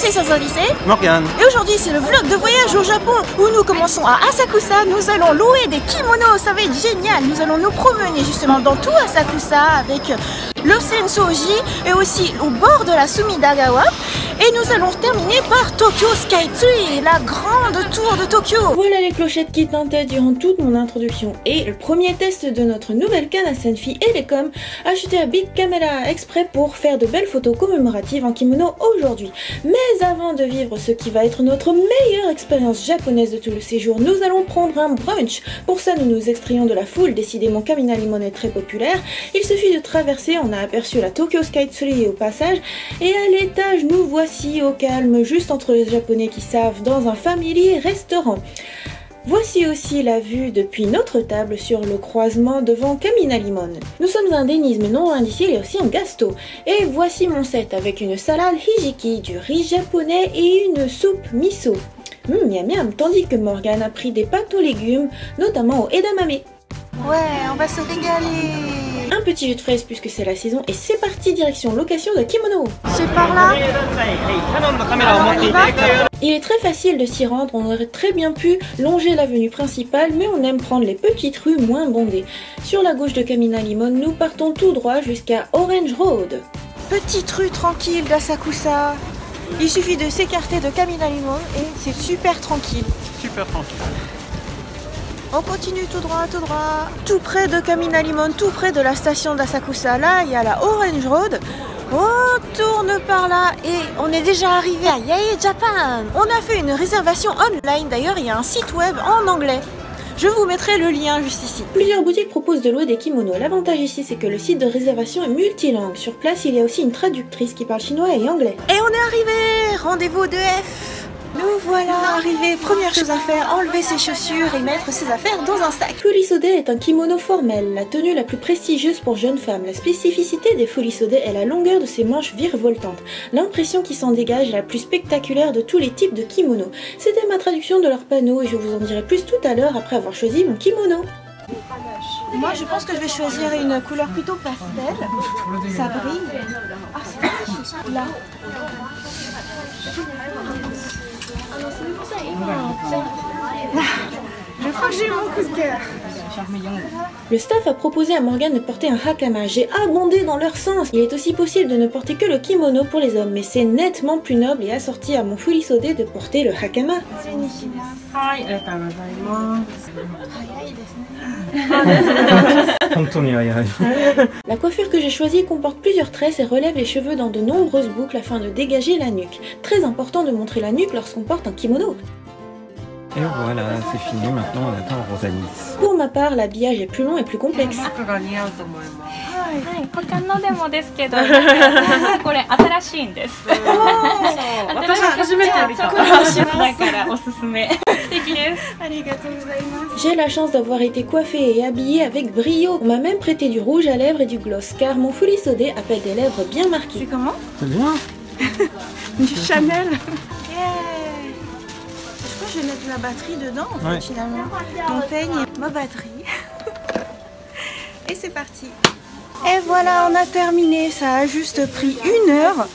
c'est Sazolissé. Morgane. Et aujourd'hui c'est le vlog de voyage au Japon où nous commençons à Asakusa. Nous allons louer des kimonos, ça va être génial. Nous allons nous promener justement dans tout Asakusa avec le Sensoji et aussi au bord de la Sumidagawa. Et nous allons terminer par Tokyo Skytree, la grande tour de Tokyo. Voilà les clochettes qui tintaient durant toute mon introduction et le premier test de notre nouvelle canne à Senfi Elecom achetée à Big Camera exprès pour faire de belles photos commémoratives en kimono aujourd'hui. Mais avant de vivre ce qui va être notre meilleure expérience japonaise de tout le séjour, nous allons prendre un brunch. Pour ça, nous nous extrayons de la foule, décidément Kamina Limon est très populaire. Il suffit de traverser, on a aperçu la Tokyo Skytree au passage et à l'étage nous voici au calme, juste entre les japonais qui savent, dans un familier restaurant. Voici aussi la vue depuis notre table sur le croisement devant Kamina Limon. Nous sommes un Denny's mais non loin d'ici, il y a aussi un gasto. Et voici mon set avec une salade hijiki, du riz japonais et une soupe miso. Miam miam, tandis que Morgane a pris des pâtes aux légumes, notamment au edamame. Ouais, on va se régaler. Un petit jus de fraise puisque c'est la saison et c'est parti direction location de kimono. C'est par là. Alors on y va. Il est très facile de s'y rendre, on aurait très bien pu longer l'avenue principale mais on aime prendre les petites rues moins bondées. Sur la gauche de Kamina Limon, nous partons tout droit jusqu'à Orange Road. Petite rue tranquille d'Asakusa. Il suffit de s'écarter de Kamina Limon et c'est super tranquille. Super tranquille. On continue tout droit, tout près de Kamina Limon, tout près de la station d'Asakusa. Là, il y a la Orange Road. On tourne par là et on est déjà arrivé à Yae Japan. On a fait une réservation online, d'ailleurs il y a un site web en anglais. Je vous mettrai le lien juste ici. Plusieurs boutiques proposent de louer des kimonos. L'avantage ici, c'est que le site de réservation est multilingue. Sur place, il y a aussi une traductrice qui parle chinois et anglais. Et on est arrivé. Rendez-vous au 2F. Nous voilà arrivés. Première chose à faire, enlever ses chaussures et mettre ses affaires dans un sac. Furisode est un kimono formel, la tenue la plus prestigieuse pour jeunes femmes. La spécificité des furisode est la longueur de ses manches virevoltantes. L'impression qui s'en dégage est la plus spectaculaire de tous les types de kimonos. C'était ma traduction de leur panneau et je vous en dirai plus tout à l'heure après avoir choisi mon kimono. Moi je pense que je vais choisir une couleur plutôt pastel. Ça brille. Ah c'est magnifique. Là. Je crois que j'ai eu mon coup de cœur. Le staff a proposé à Morgane de porter un hakama. J'ai abondé dans leur sens. Il est aussi possible de ne porter que le kimono pour les hommes, mais c'est nettement plus noble et assorti à mon furisode de porter le hakama. La coiffure que j'ai choisie comporte plusieurs tresses et relève les cheveux dans de nombreuses boucles afin de dégager la nuque. Très important de montrer la nuque lorsqu'on porte un kimono. Et voilà, c'est fini, maintenant on attend Rosalie. Pour ma part, l'habillage est plus long et plus complexe. J'ai la chance d'avoir été coiffée et habillée avec brio. On m'a même prêté du rouge à lèvres et du gloss car mon furisode appelle des lèvres bien marquées. C'est comment? C'est bien. Du Chanel. Je vais mettre la batterie dedans en fait, finalement. Mon peigne et ma batterie. Et c'est parti. Et voilà, on a terminé. Ça a juste pris 1 heure.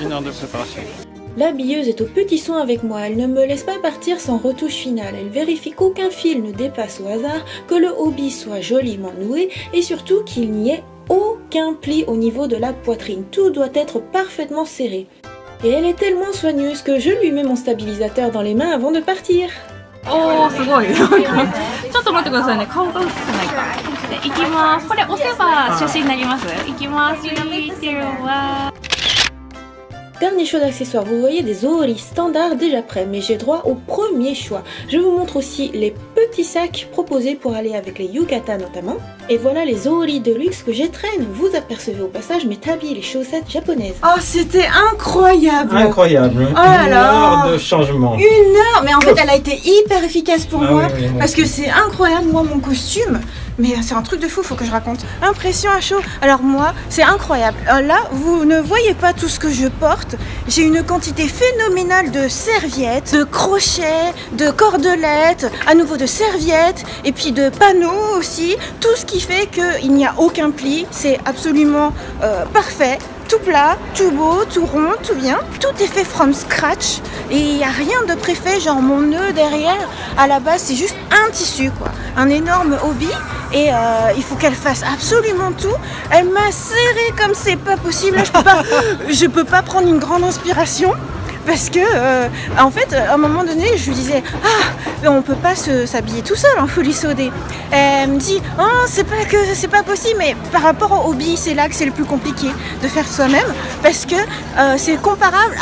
Une heure de préparation. L'habilleuse est au petit soin avec moi, elle ne me laisse pas partir sans retouche finale, elle vérifie qu'aucun fil ne dépasse au hasard, que le hobby soit joliment noué et surtout qu'il n'y ait aucun pli au niveau de la poitrine, tout doit être parfaitement serré. Et elle est tellement soigneuse que je lui mets mon stabilisateur dans les mains avant de partir. Oh, c'est bon. ちょっと待ってくださいね。顔が映ってないから。いきます。これ押せば写真になります。いきます。Dernier choix d'accessoires, vous voyez des oori standards déjà prêts, mais j'ai droit au premier choix. Je vous montre aussi les petits sacs proposés pour aller avec les yukata notamment. Et voilà les oori de luxe que j'étraîne. Vous apercevez au passage mes tabis, les chaussettes japonaises. Oh, c'était incroyable! Incroyable! Oh là là! 1 heure de changement. 1 heure! Mais en fait, elle a été hyper efficace pour moi. Oui, parce que c'est incroyable, moi, mon costume. Mais c'est un truc de fou, faut que je raconte. Impression à chaud. Alors moi, c'est incroyable. Là, vous ne voyez pas tout ce que je porte. J'ai une quantité phénoménale de serviettes, de crochets, de cordelettes, à nouveau de serviettes, et puis de panneaux aussi. Tout ce qui fait qu'il n'y a aucun pli. C'est absolument parfait. tout plat, tout beau, tout rond, tout bien. Tout est fait from scratch et il n'y a rien de préfet, genre mon nœud derrière. À la base, c'est juste un tissu, quoi. Un énorme hobby et il faut qu'elle fasse absolument tout. Elle m'a serré comme c'est pas possible. Là, je peux pas prendre une grande inspiration. Parce que, en fait, à un moment donné, je lui disais « Ah, on peut pas s'habiller tout seul en folie sodée. » Elle me dit « Oh, c'est pas possible, mais par rapport au hobby, c'est là que c'est le plus compliqué de faire soi-même. Parce que c'est comparable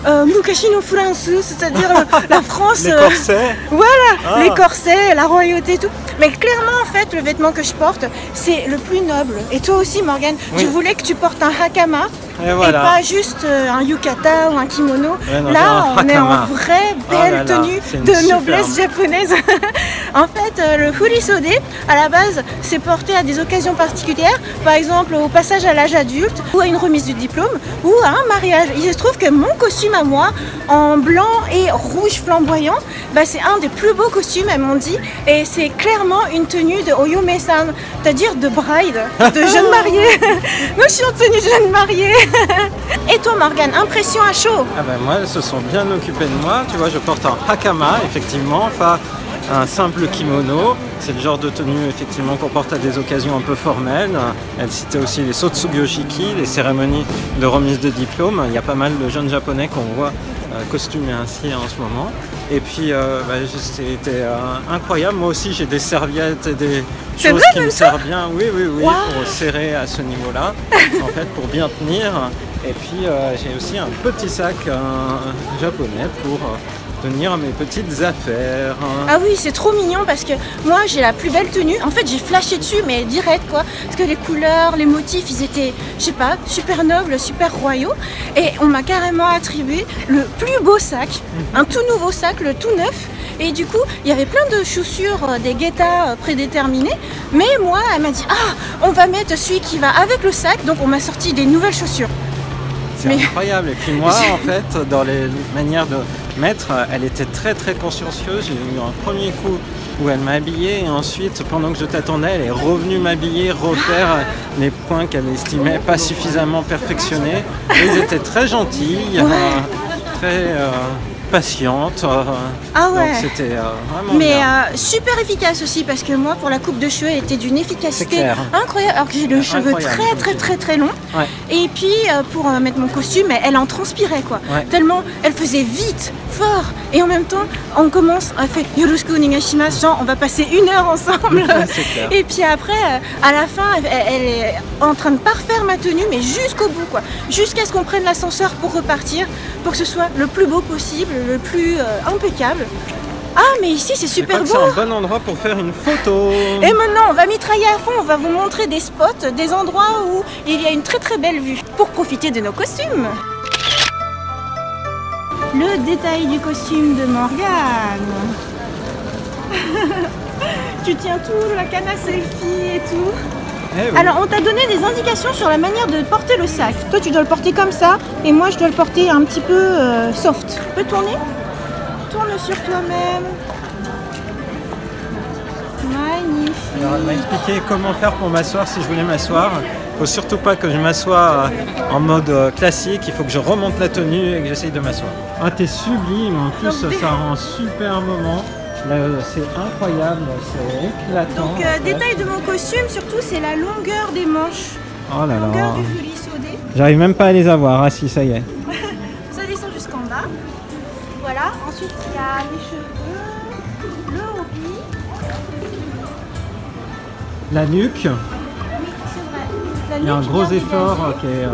à Mukashi no Furansu, c'est-à-dire la France... Les corsets Voilà, les corsets, la royauté et tout. Mais clairement, en fait, le vêtement que je porte, c'est le plus noble. Et toi aussi, Morgane, je voulais que tu portes un hakama. Et pas juste un yukata ou un kimono. Ouais, non, là, on est en vraie belle tenue de noblesse japonaise. En fait, le furisode, à la base, c'est porté à des occasions particulières. Par exemple, au passage à l'âge adulte, ou à une remise de diplôme, ou à un mariage. Il se trouve que mon costume à moi, en blanc et rouge flamboyant, bah, c'est un des plus beaux costumes, elles m'ont dit. Et c'est clairement une tenue de Oyome-san, c'est-à-dire de bride, de jeune mariée. Moi, je suis en tenue de jeune mariée. Et toi, Morgane, impression à chaud? Ah ben moi, elles se sont bien occupées de moi. Tu vois, je porte un hakama, effectivement, pas un simple kimono. C'est le genre de tenue, effectivement, qu'on porte à des occasions un peu formelles. Elle citait aussi les Sotsugoshiki, les cérémonies de remise de diplôme. Il y a pas mal de jeunes japonais qu'on voit costumés ainsi en ce moment. Et puis, c'était incroyable. Moi aussi, j'ai des serviettes et des choses qui me servent bien. Oui, wow. Pour serrer à ce niveau-là, en fait, pour bien tenir. Et puis, j'ai aussi un petit sac japonais pour tenir mes petites affaires. Ah oui, c'est trop mignon parce que moi, j'ai la plus belle tenue. En fait, j'ai flashé dessus, mais direct, quoi. Parce que les couleurs, les motifs, ils étaient, je sais pas, super nobles, super royaux. Et on m'a carrément attribué le plus beau sac, un tout nouveau sac, le tout neuf. Et du coup, il y avait plein de chaussures, des guettas prédéterminés. Mais moi, elle m'a dit, ah, on va mettre celui qui va avec le sac. Donc, on m'a sorti des nouvelles chaussures. C'est incroyable. Et puis moi, en fait, dans les manières de mettre, elle était très très consciencieuse. J'ai eu un premier coup où elle m'a habillé et ensuite, pendant que je t'attendais, elle est revenue m'habiller, refaire les points qu'elle estimait pas suffisamment perfectionnés. Et ils étaient très gentils, très patiente. Ah ouais. Donc c'était vraiment mais bien. Super efficace aussi parce que moi pour la coupe de cheveux elle était d'une efficacité incroyable alors que j'ai le cheveu très long. Ouais. Et puis pour mettre mon costume elle en transpirait quoi. Ouais. Tellement elle faisait vite, fort et en même temps on commence à faire Yoroshiku onegaishimasu, genre on va passer 1 heure ensemble. Et puis après à la fin elle est en train de parfaire ma tenue mais jusqu'au bout quoi. Jusqu'à ce qu'on prenne l'ascenseur pour repartir pour que ce soit le plus beau possible, le plus impeccable. Ah mais ici c'est super beau. C'est un bon endroit pour faire une photo. Et maintenant on va mitrailler à fond, on va vous montrer des spots, des endroits où il y a une très belle vue pour profiter de nos costumes. Le détail du costume de Morgane. Tu tiens tout, la canne à selfie et tout. Eh oui. Alors on t'a donné des indications sur la manière de porter le sac. Toi tu dois le porter comme ça et moi je dois le porter un petit peu soft. Tu peux tourner? Tourne sur toi-même. Magnifique. Alors elle m'a expliqué comment faire pour m'asseoir si je voulais m'asseoir. Il ne faut surtout pas que je m'assoie en mode classique, il faut que je remonte la tenue et que j'essaye de m'asseoir. Ah t'es sublime, en plus ça rend un super moment. C'est incroyable, c'est éclatant. Donc détail de mon costume, surtout c'est la longueur des manches. Oh là là. Longueur du fulisodé. J'arrive même pas à les avoir, ah si ça y est. Ça descend jusqu'en bas. Voilà, ensuite il y a les cheveux, le hobby. La nuque. Oui, c'est vrai. La nuque, il y a un gros effort qui est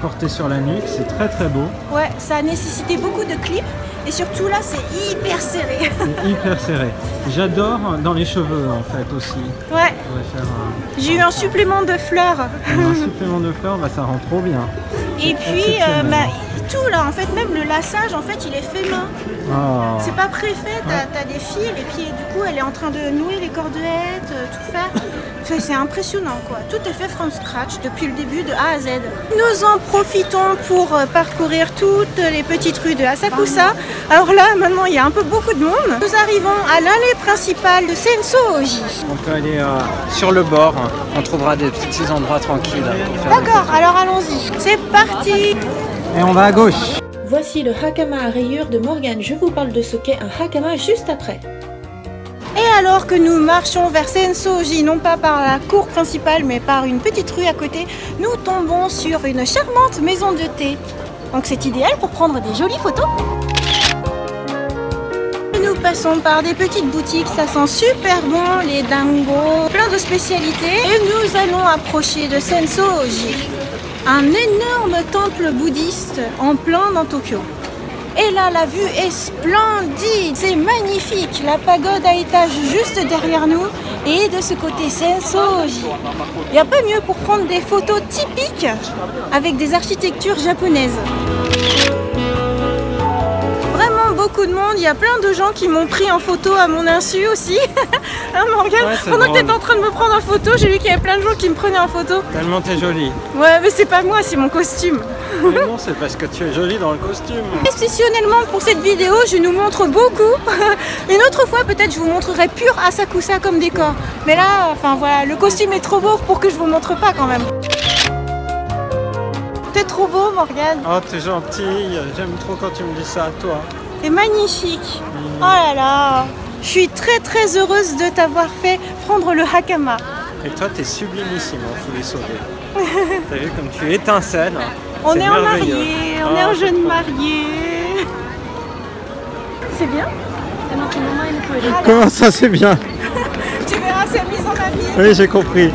porté sur la nuque, c'est très beau. Ouais, ça a nécessité beaucoup de clips. Et surtout là, c'est hyper serré. C'est hyper serré. J'adore dans les cheveux en fait aussi. Ouais. J'ai eu un supplément de fleurs. Un supplément de fleurs, bah, ça rend trop bien. Et puis tout là, en fait, même le laçage, en fait, il est fait main. Oh. C'est pas préfet, t'as des fils et puis du coup elle est en train de nouer les cordelettes, tout faire. C'est impressionnant quoi. Tout est fait from scratch depuis le début de A à Z. Nous en profitons pour parcourir toutes les petites rues de Asakusa. Alors là maintenant il y a un peu beaucoup de monde. Nous arrivons à l'allée principale de Senso-Oji. On peut aller sur le bord, on trouvera des petits endroits tranquilles. D'accord, alors allons-y. C'est parti. Et on va à gauche. Voici le hakama à rayures de Morgane. Je vous parle de ce qu'est un hakama juste après. Et alors que nous marchons vers Senso-Oji, non pas par la cour principale, mais par une petite rue à côté, nous tombons sur une charmante maison de thé. Donc c'est idéal pour prendre des jolies photos. Nous passons par des petites boutiques, ça sent super bon, les dingos, plein de spécialités. Et nous allons approcher de Senso-Oji, un énorme temple bouddhiste en plein dans Tokyo. Et là, la vue est splendide, c'est magnifique. La pagode à étage juste derrière nous et de ce côté Senso-Oji. Il n'y a pas mieux pour prendre des photos typiques avec des architectures japonaises. Vraiment beaucoup de monde, il y a plein de gens qui m'ont pris en photo à mon insu aussi. Hein, Morgane, ouais, pendant drôle. que tu étais en train de me prendre en photo, j'ai vu qu'il y avait plein de gens qui me prenaient en photo. Tellement t'es jolie. Ouais, mais c'est pas moi, c'est mon costume. Mais non, c'est parce que tu es jolie dans le costume. Exceptionnellement pour cette vidéo, je nous montre beaucoup. Une autre fois, peut-être, je vous montrerai pur Asakusa comme décor. Mais là, enfin voilà, le costume est trop beau pour que je vous montre pas quand même. T'es trop beau, Morgane. Oh, t'es gentille. J'aime trop quand tu me dis ça à toi. T'es magnifique. Oh là là. Je suis très très heureuse de t'avoir fait prendre le hakama. Et toi, t'es sublimissime en Furi Sode. T'as vu comme tu étincelles. On C'est est en merveilleux. marié, on est en jeune marié. C'est bien. Comment ça, c'est bien? Tu verras, c'est mise en habit. Oui, j'ai compris.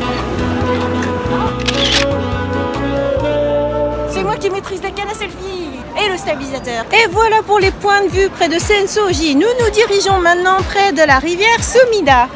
C'est moi qui maîtrise la canne à selfie et le stabilisateur. Et voilà pour les points de vue près de Senso-Oji. Nous nous dirigeons maintenant près de la rivière Sumida.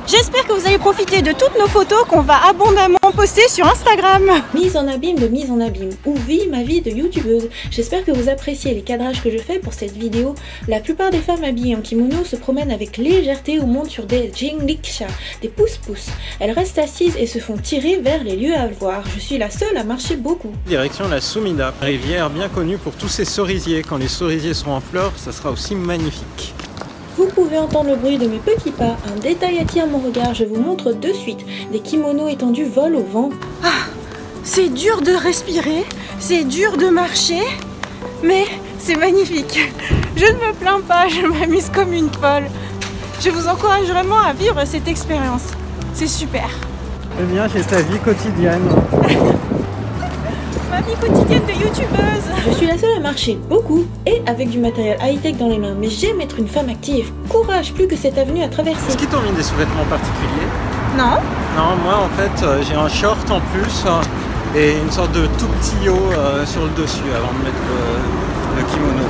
J'espère que vous allez profiter de toutes nos photos qu'on va abondamment poster sur Instagram. Mise en abîme de mise en abîme, ou vie ma vie de youtubeuse. J'espère que vous appréciez les cadrages que je fais pour cette vidéo. La plupart des femmes habillées en kimono se promènent avec légèreté ou montent sur des jinriksha, des pousse-pousse. Elles restent assises et se font tirer vers les lieux à voir. Je suis la seule à marcher beaucoup. Direction la Sumida, rivière bien connue pour tous ses cerisiers. Quand les cerisiers seront en fleurs, ça sera aussi magnifique. Vous pouvez entendre le bruit de mes petits pas. Un détail attire mon regard, je vous montre de suite. Des kimonos étendus volent au vent. C'est dur de respirer, c'est dur de marcher, mais c'est magnifique. Je ne me plains pas, je m'amuse comme une folle. Je vous encourage vraiment à vivre cette expérience. C'est super. Eh bien, c'est ta vie quotidienne. Ma vie quotidienne de youtubeuse. Je suis la seule à marcher beaucoup et avec du matériel high-tech dans les mains, mais j'aime être une femme active. Courage, plus que cette avenue à traverser. Est-ce qu'ils t'ont mis des sous-vêtements particuliers? Non? Non, moi en fait, j'ai un short en plus et une sorte de tout petit haut sur le dessus avant de mettre le kimono.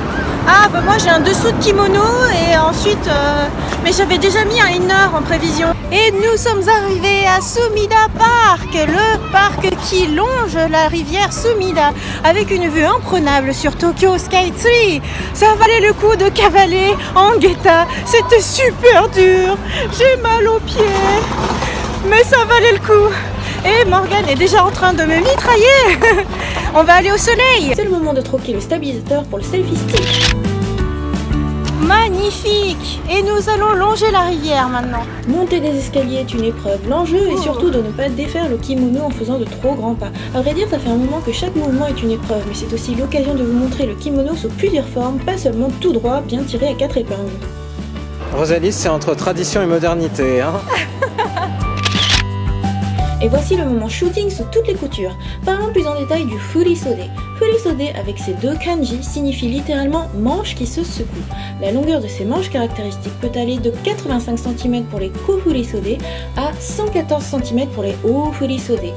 Ah bah moi j'ai un dessous de kimono et ensuite mais j'avais déjà mis un inner en prévision. Et nous sommes arrivés à Sumida Park, le parc qui longe la rivière Sumida avec une vue imprenable sur Tokyo Skytree. Ça valait le coup de cavaler en guetta, c'était super dur, j'ai mal aux pieds, mais ça valait le coup. Et Morgane est déjà en train de me mitrailler. On va aller au soleil. C'est le moment de troquer le stabilisateur pour le selfie stick. Magnifique. Et nous allons longer la rivière maintenant. Monter des escaliers est une épreuve. L'enjeu est surtout de ne pas défaire le kimono en faisant de trop grands pas. À vrai dire, ça fait un moment que chaque mouvement est une épreuve, mais c'est aussi l'occasion de vous montrer le kimono sous plusieurs formes, pas seulement tout droit, bien tiré à 4 épingles. Rosalie, c'est entre tradition et modernité, hein. Et voici le moment shooting sous toutes les coutures. Parlons plus en détail du Furi Sode. Furi Sode, avec ses deux kanji, signifie littéralement manche qui se secoue. La longueur de ces manches caractéristiques peut aller de 85 cm pour les Kofuri Sode à 114 cm pour les Ofuri Sode.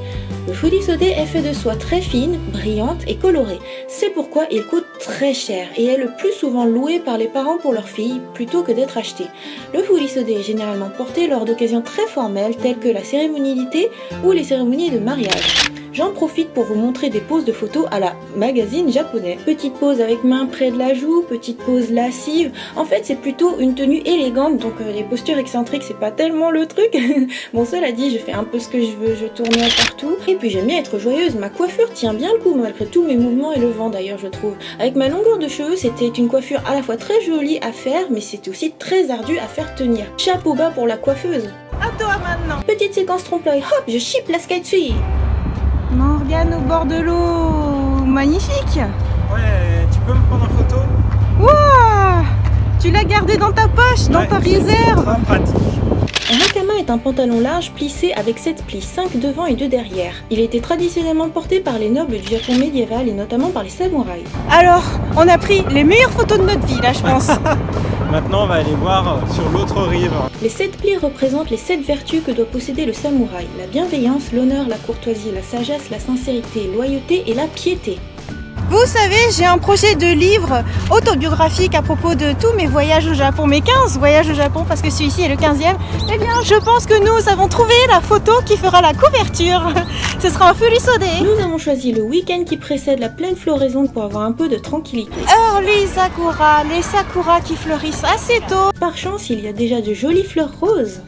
Le Furi Sode est fait de soie très fine, brillante et colorée. C'est pourquoi il coûte très cher et est le plus souvent loué par les parents pour leurs filles plutôt que d'être acheté. Le Furi Sode est généralement porté lors d'occasions très formelles telles que la cérémonie d'été ou les cérémonies de mariage. j'en profite pour vous montrer des poses de photos à la magazine japonais. Petite pose avec main près de la joue, petite pose lascive. En fait, c'est plutôt une tenue élégante, donc les postures excentriques, c'est pas tellement le truc. Bon, cela dit, je fais un peu ce que je veux, je tourne partout. Et puis j'aime bien être joyeuse. Ma coiffure tient bien le coup, malgré tous mes mouvements et le vent d'ailleurs, je trouve. Avec ma longueur de cheveux, c'était une coiffure à la fois très jolie à faire, mais c'était aussi très ardu à faire tenir. Chapeau bas pour la coiffeuse. À toi maintenant. Petite séquence trompe-l'œil, hop, je chip la Sky Tree. Morgane au bord de l'eau, magnifique. Ouais, tu peux me prendre en photo? Wouah, tu l'as gardé dans ta poche, dans ta réserve. Très pratique. Un hakama est un pantalon large plissé avec 7 plis, 5 devant et 2 derrière. Il était traditionnellement porté par les nobles du Japon médiéval et notamment par les samouraïs. Alors, on a pris les meilleures photos de notre vie là, je pense. Maintenant, on va aller voir sur l'autre rive. Les 7 plis représentent les 7 vertus que doit posséder le samouraï. La bienveillance, l'honneur, la courtoisie, la sagesse, la sincérité, loyauté et la piété. Vous savez, j'ai un projet de livre autobiographique à propos de tous mes voyages au Japon, mes 15 voyages au Japon, parce que celui-ci est le 15e. Eh bien, je pense que nous avons trouvé la photo qui fera la couverture. Ce sera un furisode. Nous avons choisi le week-end qui précède la pleine floraison pour avoir un peu de tranquillité. Les sakuras qui fleurissent assez tôt. Par chance, il y a déjà de jolies fleurs roses.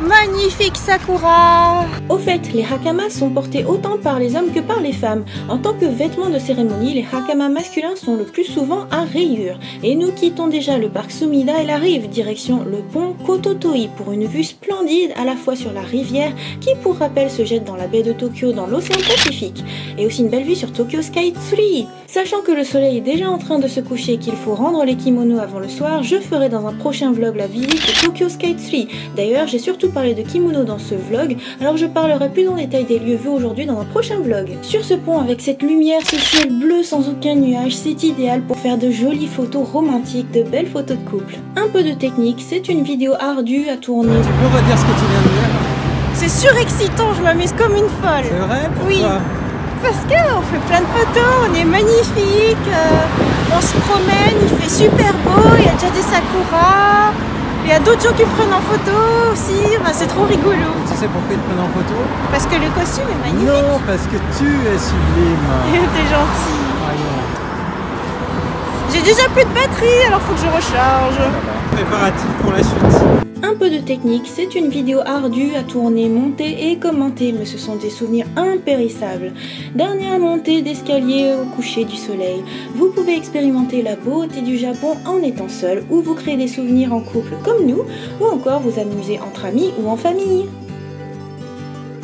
Magnifique sakura. Au fait, les hakamas sont portés autant par les hommes que par les femmes. En tant que vêtements de cérémonie, les hakamas masculins sont le plus souvent à rayures. Et nous quittons déjà le parc Sumida et la rive, direction le pont Kototoi, pour une vue splendide à la fois sur la rivière, qui pour rappel se jette dans la baie de Tokyo dans l'océan Pacifique, et aussi une belle vue sur Tokyo Sky Tree. Sachant que le soleil est déjà en train de se coucher et qu'il faut rendre les kimonos avant le soir, je ferai dans un prochain vlog la visite de Tokyo Sky Tree. D'ailleurs, j'ai surtout parlé de kimono dans ce vlog, alors je parlerai plus en détail des lieux vus aujourd'hui dans un prochain vlog. Sur ce pont, avec cette lumière, ce ciel bleu sans aucun nuage, c'est idéal pour faire de jolies photos romantiques, de belles photos de couple. Un peu de technique, c'est une vidéo ardue à tourner. Tu peux redire ce que tu viens de dire? C'est surexcitant, je m'amuse comme une folle. C'est vrai? Pourquoi? Oui. Parce qu'on fait plein de photos, on est magnifique, on se promène, il fait super beau, il y a déjà des sakuras, il y a d'autres gens qui prennent en photo aussi, enfin, c'est trop rigolo. Tu sais pourquoi ils te prennent en photo? Parce que le costume est magnifique. Non, parce que tu es sublime. T'es gentil. Voyons. J'ai déjà plus de batterie, alors faut que je recharge. Préparatif pour la suite. Un peu de technique, c'est une vidéo ardue à tourner, monter et commenter, mais ce sont des souvenirs impérissables. Dernière montée d'escalier au coucher du soleil. Vous pouvez expérimenter la beauté du Japon en étant seul, ou vous créer des souvenirs en couple comme nous, ou encore vous amuser entre amis ou en famille.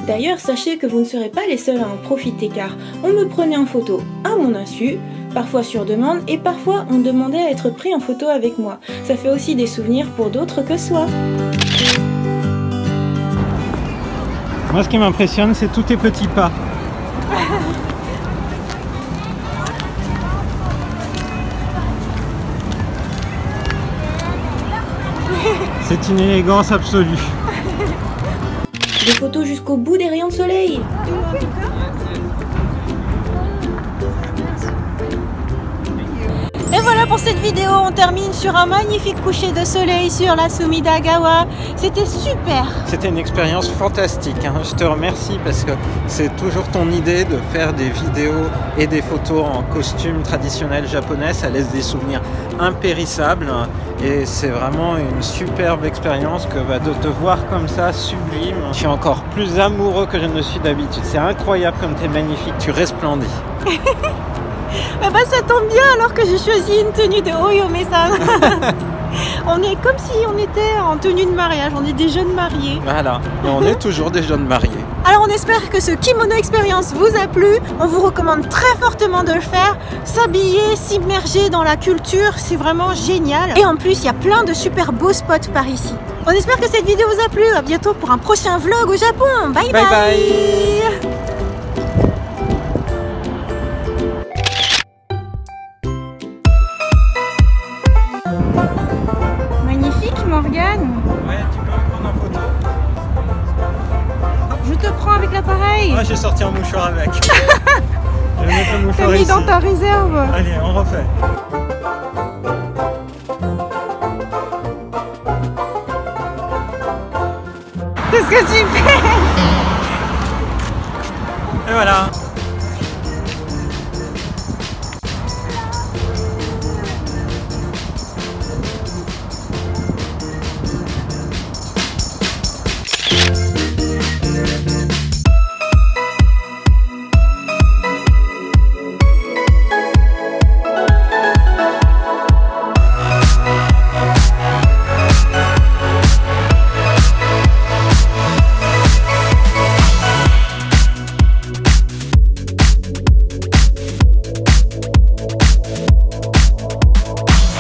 D'ailleurs, sachez que vous ne serez pas les seuls à en profiter car on me prenait en photo à mon insu, parfois sur demande et parfois on demandait à être pris en photo avec moi. Ça fait aussi des souvenirs pour d'autres que soi. Moi, ce qui m'impressionne, c'est tous tes petits pas. C'est une élégance absolue. Des photos jusqu'au bout des rayons de soleil. Et voilà pour cette vidéo, on termine sur un magnifique coucher de soleil sur la Sumidagawa. C'était super. C'était une expérience fantastique, hein. Je te remercie parce que c'est toujours ton idée de faire des vidéos et des photos en costume traditionnel japonais. Ça laisse des souvenirs impérissables et c'est vraiment une superbe expérience que de te voir comme ça, sublime. Je suis encore plus amoureux que je ne suis d'habitude. C'est incroyable comme tu es magnifique, tu resplendis. Eh ben ça tombe bien alors que j'ai choisi une tenue de Oyome-san. On est comme si on était en tenue de mariage, on est des jeunes mariés. Voilà, et on est toujours des jeunes mariés. Alors on espère que ce kimono expérience vous a plu. On vous recommande très fortement de le faire. S'habiller, s'immerger dans la culture, c'est vraiment génial. Et en plus, il y a plein de super beaux spots par ici. On espère que cette vidéo vous a plu. À bientôt pour un prochain vlog au Japon. Bye bye, bye. Morgane, ouais, tu peux me prendre en photo? Je te prends avec l'appareil. Moi, j'ai sorti un mouchoir avec. Je vais mettre le mouchoir ici. T'as mis dans ta réserve. Allez, on refait. Qu'est-ce que tu fais? Et voilà.